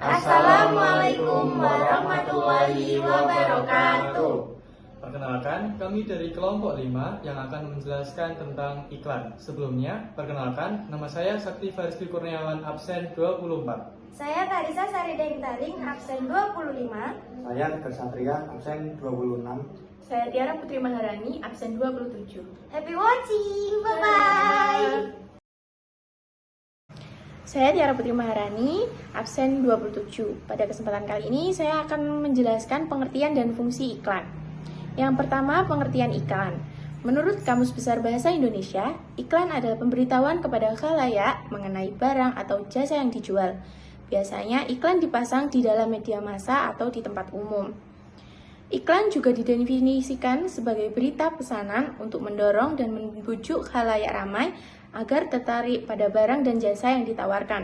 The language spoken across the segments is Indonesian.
Assalamualaikum warahmatullahi wabarakatuh. Perkenalkan, kami dari kelompok 5 yang akan menjelaskan tentang iklan. Sebelumnya, perkenalkan, nama saya Sakti Fariski Kurniawan, absen 24. Saya Karisa Sarideng Taring, absen 25. Saya Tegar Satria, absen 26. Saya Tiara Putri Maharani, absen 27. Happy watching, bye-bye. Saya Tiara Putri Maharani, absen 27. Pada kesempatan kali ini saya akan menjelaskan pengertian dan fungsi iklan. Yang pertama, pengertian iklan. Menurut Kamus Besar Bahasa Indonesia, iklan adalah pemberitahuan kepada khalayak mengenai barang atau jasa yang dijual. Biasanya iklan dipasang di dalam media massa atau di tempat umum. Iklan juga didefinisikan sebagai berita pesanan untuk mendorong dan membujuk khalayak ramai agar tertarik pada barang dan jasa yang ditawarkan.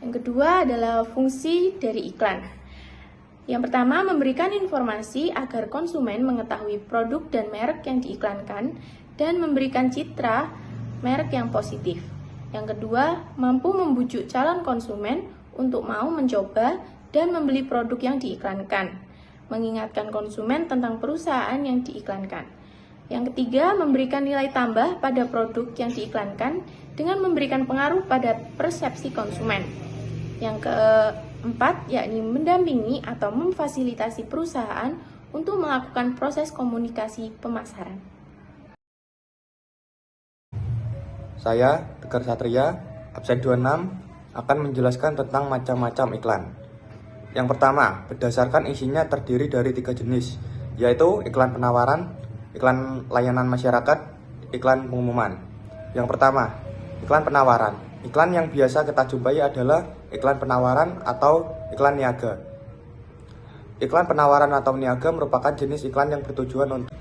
Yang kedua adalah fungsi dari iklan. Yang pertama, memberikan informasi agar konsumen mengetahui produk dan merek yang diiklankan dan memberikan citra merek yang positif. Yang kedua, mampu membujuk calon konsumen untuk mau mencoba dan membeli produk yang diiklankan, mengingatkan konsumen tentang perusahaan yang diiklankan. Yang ketiga, memberikan nilai tambah pada produk yang diiklankan dengan memberikan pengaruh pada persepsi konsumen. Yang keempat, yakni mendampingi atau memfasilitasi perusahaan untuk melakukan proses komunikasi pemasaran. Saya Tegar Satria, absen 26, akan menjelaskan tentang macam-macam iklan. Yang pertama, berdasarkan isinya terdiri dari 3 jenis, yaitu iklan penawaran, iklan layanan masyarakat, iklan pengumuman. Yang pertama, iklan penawaran. Iklan yang biasa kita jumpai adalah iklan penawaran atau iklan niaga. Iklan penawaran atau niaga merupakan jenis iklan yang bertujuan untuk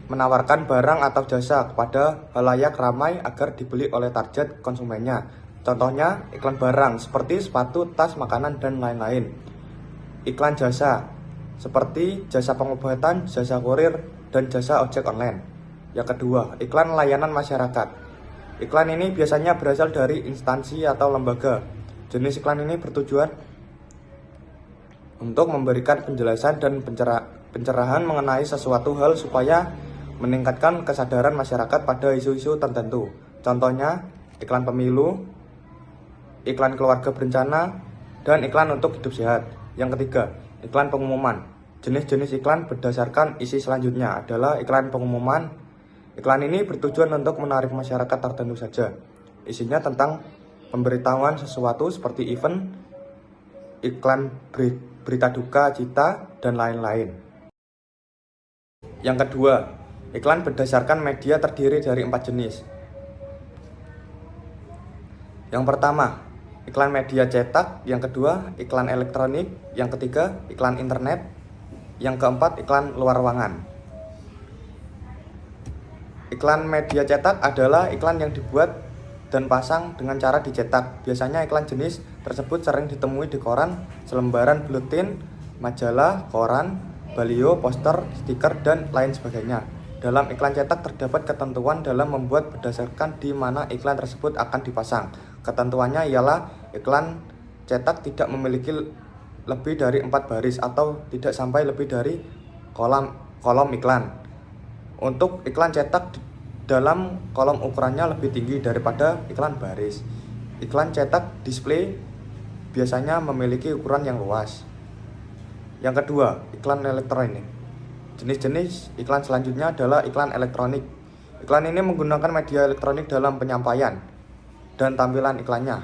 menawarkan barang atau jasa kepada khalayak ramai agar dibeli oleh target konsumennya. Contohnya, iklan barang seperti sepatu, tas, makanan, dan lain-lain. Iklan jasa seperti jasa pengobatan, jasa kurir, dan jasa ojek online. Yang kedua, iklan layanan masyarakat. Iklan ini biasanya berasal dari instansi atau lembaga. Jenis iklan ini bertujuan untuk memberikan penjelasan dan pencerahan mengenai sesuatu hal supaya meningkatkan kesadaran masyarakat pada isu-isu tertentu. Contohnya, iklan pemilu, iklan keluarga berencana, dan iklan untuk hidup sehat. Yang ketiga, iklan pengumuman. Jenis-jenis iklan berdasarkan isi selanjutnya adalah iklan pengumuman. Iklan ini bertujuan untuk menarik masyarakat tertentu saja. Isinya tentang pemberitahuan sesuatu seperti event, iklan berita duka, cita, dan lain-lain. Yang kedua, iklan berdasarkan media terdiri dari 4 jenis. Yang pertama, iklan media cetak. Yang kedua, iklan elektronik. Yang ketiga, iklan internet. Yang keempat, iklan luar ruangan. Iklan media cetak adalah iklan yang dibuat dan pasang dengan cara dicetak. Biasanya iklan jenis tersebut sering ditemui di koran, selembaran buletin, majalah, koran, baliho, poster, stiker, dan lain sebagainya. Dalam iklan cetak terdapat ketentuan dalam membuat berdasarkan di mana iklan tersebut akan dipasang. Ketentuannya ialah iklan cetak tidak memiliki lebih dari 4 baris atau tidak sampai lebih dari kolom iklan. Untuk iklan cetak dalam kolom ukurannya lebih tinggi daripada iklan baris. Iklan cetak display biasanya memiliki ukuran yang luas. Yang kedua, iklan elektronik. Jenis-jenis iklan selanjutnya adalah iklan elektronik. Iklan ini menggunakan media elektronik dalam penyampaian dan tampilan iklannya.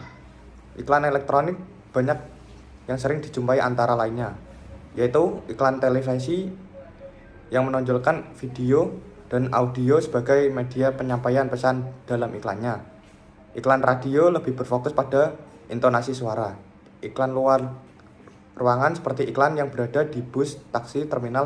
Iklan elektronik banyak yang sering dijumpai antara lainnya, yaitu iklan televisi yang menonjolkan video dan audio sebagai media penyampaian pesan dalam iklannya. Iklan radio lebih berfokus pada intonasi suara. Iklan luar ruangan seperti iklan yang berada di bus, taksi, terminal,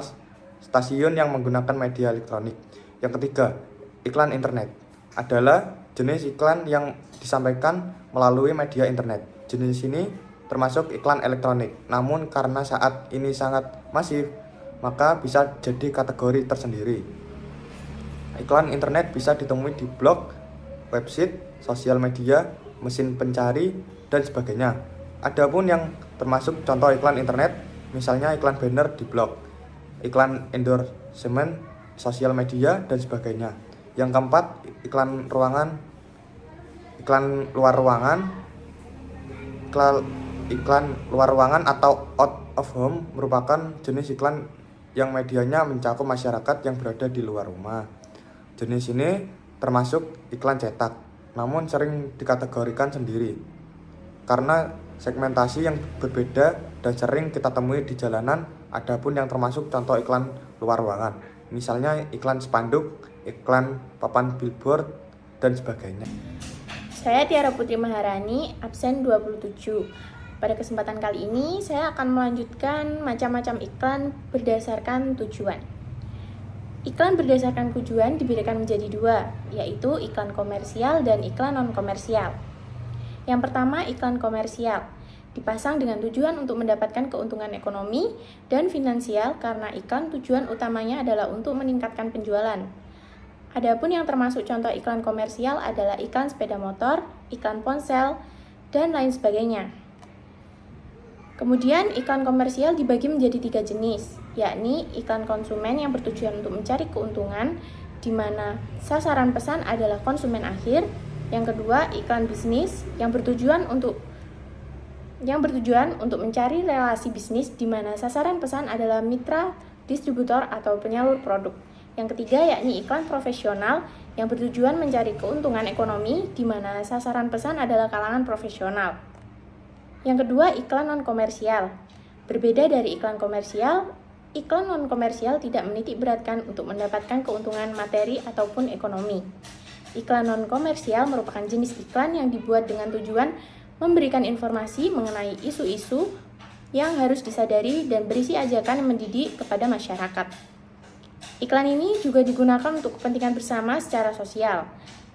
stasiun yang menggunakan media elektronik. Yang ketiga, iklan internet adalah jenis iklan yang disampaikan melalui media internet. Jenis ini termasuk iklan elektronik. Namun karena saat ini sangat masif, maka bisa jadi kategori tersendiri. Iklan internet bisa ditemui di blog, website, sosial media, mesin pencari, dan sebagainya. Adapun yang termasuk contoh iklan internet, misalnya iklan banner di blog, iklan endorsement, sosial media, dan sebagainya. Yang keempat, iklan luar ruangan atau out of home merupakan jenis iklan yang medianya mencakup masyarakat yang berada di luar rumah. Jenis ini termasuk iklan cetak, namun sering dikategorikan sendiri karena segmentasi yang berbeda dan sering kita temui di jalanan. Adapun yang termasuk contoh iklan luar ruangan, misalnya iklan spanduk, iklan papan billboard, dan sebagainya. Saya Tiara Putri Maharani, absen 27. Pada kesempatan kali ini, saya akan melanjutkan macam-macam iklan berdasarkan tujuan. Iklan berdasarkan tujuan dibedakan menjadi dua, yaitu iklan komersial dan iklan non-komersial. Yang pertama, iklan komersial. Dipasang dengan tujuan untuk mendapatkan keuntungan ekonomi dan finansial karena iklan tujuan utamanya adalah untuk meningkatkan penjualan. Adapun yang termasuk contoh iklan komersial adalah iklan sepeda motor, iklan ponsel, dan lain sebagainya. Kemudian iklan komersial dibagi menjadi 3 jenis, yakni iklan konsumen yang bertujuan untuk mencari keuntungan, di mana sasaran pesan adalah konsumen akhir. Yang kedua, iklan bisnis yang bertujuan untuk mencari relasi bisnis, di mana sasaran pesan adalah mitra, distributor, atau penyalur produk. Yang ketiga, yakni iklan profesional yang bertujuan mencari keuntungan ekonomi, di mana sasaran pesan adalah kalangan profesional. Yang kedua, iklan non-komersial. Berbeda dari iklan komersial, iklan non-komersial tidak menitik beratkan untuk mendapatkan keuntungan materi ataupun ekonomi. Iklan non-komersial merupakan jenis iklan yang dibuat dengan tujuan memberikan informasi mengenai isu-isu yang harus disadari dan berisi ajakan yang mendidik kepada masyarakat. Iklan ini juga digunakan untuk kepentingan bersama secara sosial.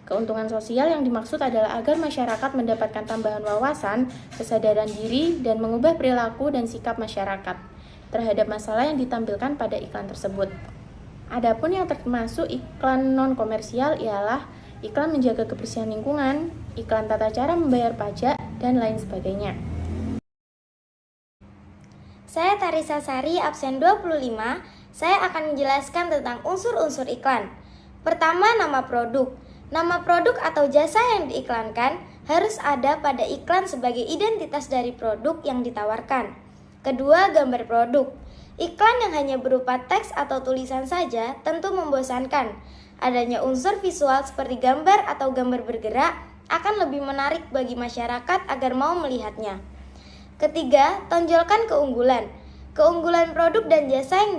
Keuntungan sosial yang dimaksud adalah agar masyarakat mendapatkan tambahan wawasan, kesadaran diri, dan mengubah perilaku dan sikap masyarakat terhadap masalah yang ditampilkan pada iklan tersebut. Adapun yang termasuk iklan non-komersial ialah iklan menjaga kebersihan lingkungan, iklan tata cara membayar pajak, dan lain sebagainya. Saya Tarisa Sari, absen 25. Saya akan menjelaskan tentang unsur-unsur iklan. Pertama, nama produk. Nama produk atau jasa yang diiklankan harus ada pada iklan sebagai identitas dari produk yang ditawarkan. Kedua, gambar produk. Iklan yang hanya berupa teks atau tulisan saja tentu membosankan. Adanya unsur visual seperti gambar atau gambar bergerak akan lebih menarik bagi masyarakat agar mau melihatnya. Ketiga, tonjolkan keunggulan. Keunggulan produk dan jasa yang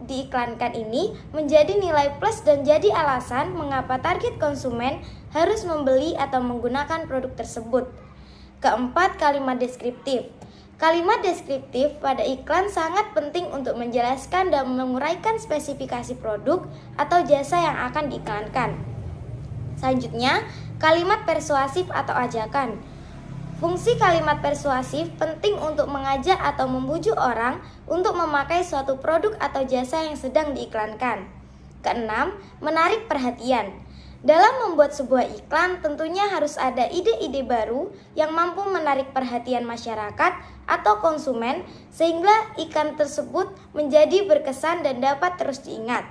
diiklankan ini menjadi nilai plus dan jadi alasan mengapa target konsumen harus membeli atau menggunakan produk tersebut. Keempat, kalimat deskriptif. Kalimat deskriptif pada iklan sangat penting untuk menjelaskan dan menguraikan spesifikasi produk atau jasa yang akan diiklankan. Selanjutnya, kalimat persuasif atau ajakan. Fungsi kalimat persuasif penting untuk mengajak atau membujuk orang untuk memakai suatu produk atau jasa yang sedang diiklankan. Keenam, menarik perhatian. Dalam membuat sebuah iklan tentunya harus ada ide-ide baru yang mampu menarik perhatian masyarakat atau konsumen sehingga iklan tersebut menjadi berkesan dan dapat terus diingat.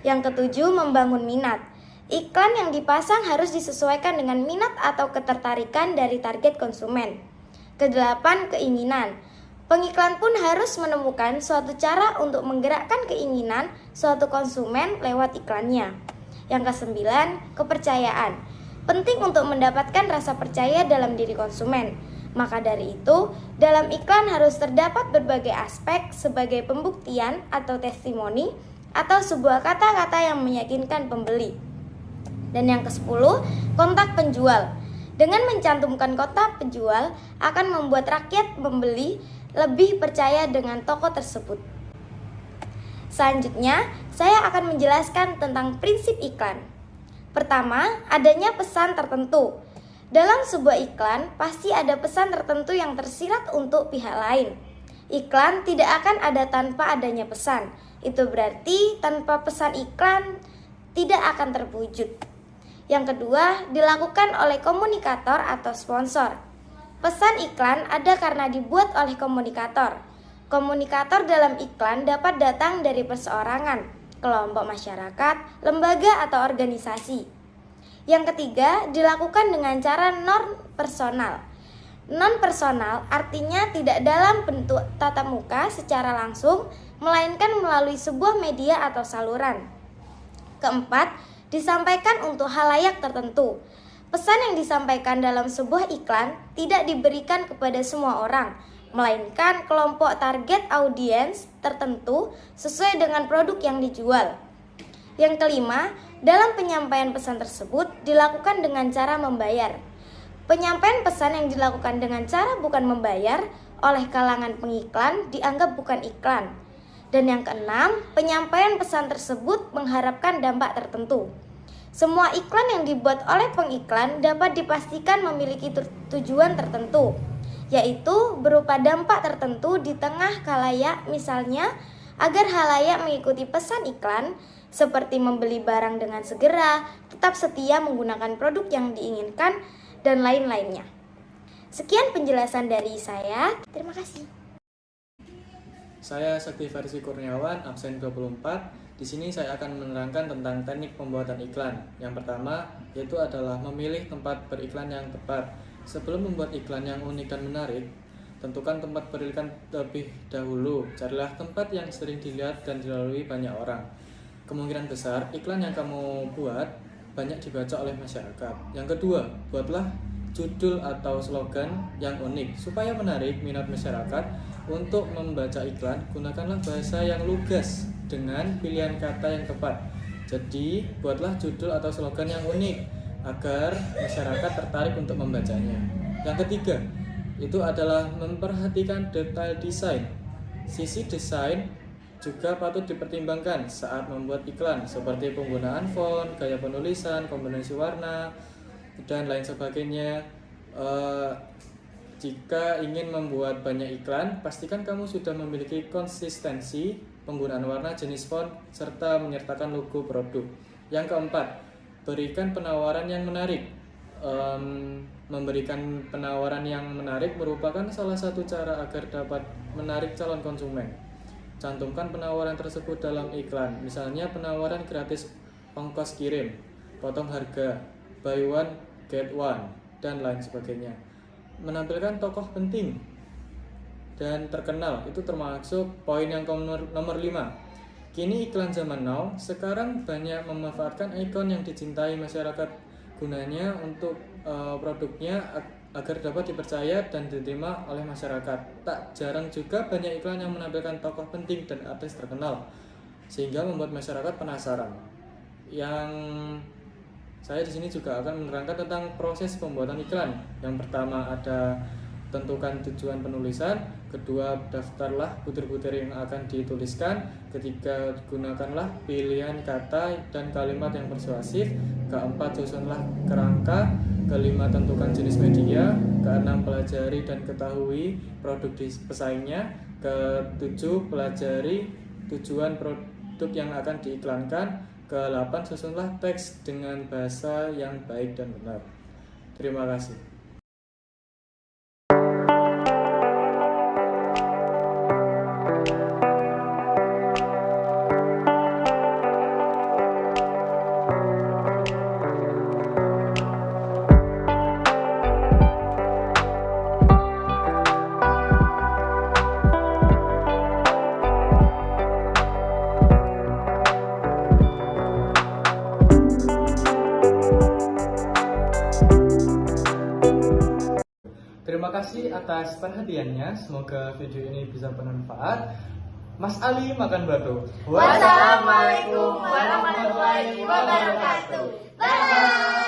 Yang ketujuh, membangun minat. Iklan yang dipasang harus disesuaikan dengan minat atau ketertarikan dari target konsumen. Kedelapan, keinginan. Pengiklan pun harus menemukan suatu cara untuk menggerakkan keinginan suatu konsumen lewat iklannya. Yang kesembilan, kepercayaan. Penting untuk mendapatkan rasa percaya dalam diri konsumen. Maka dari itu, dalam iklan harus terdapat berbagai aspek sebagai pembuktian atau testimoni atau sebuah kata-kata yang meyakinkan pembeli. Dan yang ke-10, kontak penjual. Dengan mencantumkan kontak penjual akan membuat rakyat membeli lebih percaya dengan toko tersebut. Selanjutnya, saya akan menjelaskan tentang prinsip iklan. Pertama, adanya pesan tertentu. Dalam sebuah iklan, pasti ada pesan tertentu yang tersirat untuk pihak lain. Iklan tidak akan ada tanpa adanya pesan. Itu berarti tanpa pesan iklan tidak akan terwujud. Yang kedua, dilakukan oleh komunikator atau sponsor. Pesan iklan ada karena dibuat oleh komunikator. Komunikator dalam iklan dapat datang dari perseorangan, kelompok masyarakat, lembaga atau organisasi. Yang ketiga, dilakukan dengan cara non-personal. Non-personal artinya tidak dalam bentuk tatap muka secara langsung, melainkan melalui sebuah media atau saluran. Keempat, disampaikan untuk halayak tertentu. Pesan yang disampaikan dalam sebuah iklan tidak diberikan kepada semua orang, melainkan kelompok target audiens tertentu sesuai dengan produk yang dijual. Yang kelima, dalam penyampaian pesan tersebut dilakukan dengan cara membayar. Penyampaian pesan yang dilakukan dengan cara bukan membayar oleh kalangan pengiklan dianggap bukan iklan. Dan yang keenam, penyampaian pesan tersebut mengharapkan dampak tertentu. Semua iklan yang dibuat oleh pengiklan dapat dipastikan memiliki tujuan tertentu, yaitu berupa dampak tertentu di tengah khalayak, misalnya agar khalayak mengikuti pesan iklan, seperti membeli barang dengan segera, tetap setia menggunakan produk yang diinginkan, dan lain-lainnya. Sekian penjelasan dari saya. Terima kasih. Saya Sakti Farisi Kurniawan, absen 24. Di sini saya akan menerangkan tentang teknik pembuatan iklan. Yang pertama, yaitu adalah memilih tempat beriklan yang tepat. Sebelum membuat iklan yang unik dan menarik, tentukan tempat beriklan terlebih dahulu. Carilah tempat yang sering dilihat dan dilalui banyak orang. Kemungkinan besar, iklan yang kamu buat banyak dibaca oleh masyarakat. Yang kedua, buatlah judul atau slogan yang unik supaya menarik minat masyarakat untuk membaca iklan. Gunakanlah bahasa yang lugas dengan pilihan kata yang tepat. Jadi buatlah judul atau slogan yang unik agar masyarakat tertarik untuk membacanya. Yang ketiga, itu adalah memperhatikan detail desain. Sisi desain juga patut dipertimbangkan saat membuat iklan, seperti penggunaan font, gaya penulisan, kombinasi warna, dan lain sebagainya. Jika ingin membuat banyak iklan, pastikan kamu sudah memiliki konsistensi penggunaan warna, jenis font, serta menyertakan logo produk. Yang keempat, berikan penawaran yang menarik. Memberikan penawaran yang menarik merupakan salah satu cara agar dapat menarik calon konsumen. Cantumkan penawaran tersebut dalam iklan, misalnya penawaran gratis ongkos kirim, potong harga, buy one get one, dan lain sebagainya. Menampilkan tokoh penting dan terkenal, itu termasuk poin yang nomor 5. Kini iklan zaman now sekarang banyak memanfaatkan ikon yang dicintai masyarakat, gunanya untuk produknya agar dapat dipercaya dan diterima oleh masyarakat. Tak jarang juga banyak iklan yang menampilkan tokoh penting dan artis terkenal, sehingga membuat masyarakat penasaran. Yang saya di sini juga akan menerangkan tentang proses pembuatan iklan. Yang pertama ada tentukan tujuan penulisan, kedua daftarlah butir-butir yang akan dituliskan, ketiga gunakanlah pilihan kata dan kalimat yang persuasif, keempat susunlah kerangka, kelima tentukan jenis media, keenam pelajari dan ketahui produk pesaingnya, ketujuh pelajari tujuan produk yang akan diiklankan, ke-8 susunlah teks dengan bahasa yang baik dan benar. Terima kasih. Terima kasih atas perhatiannya. Semoga video ini bisa bermanfaat. Mas Ali makan batu. Wassalamualaikum warahmatullahi wabarakatuh. Bye.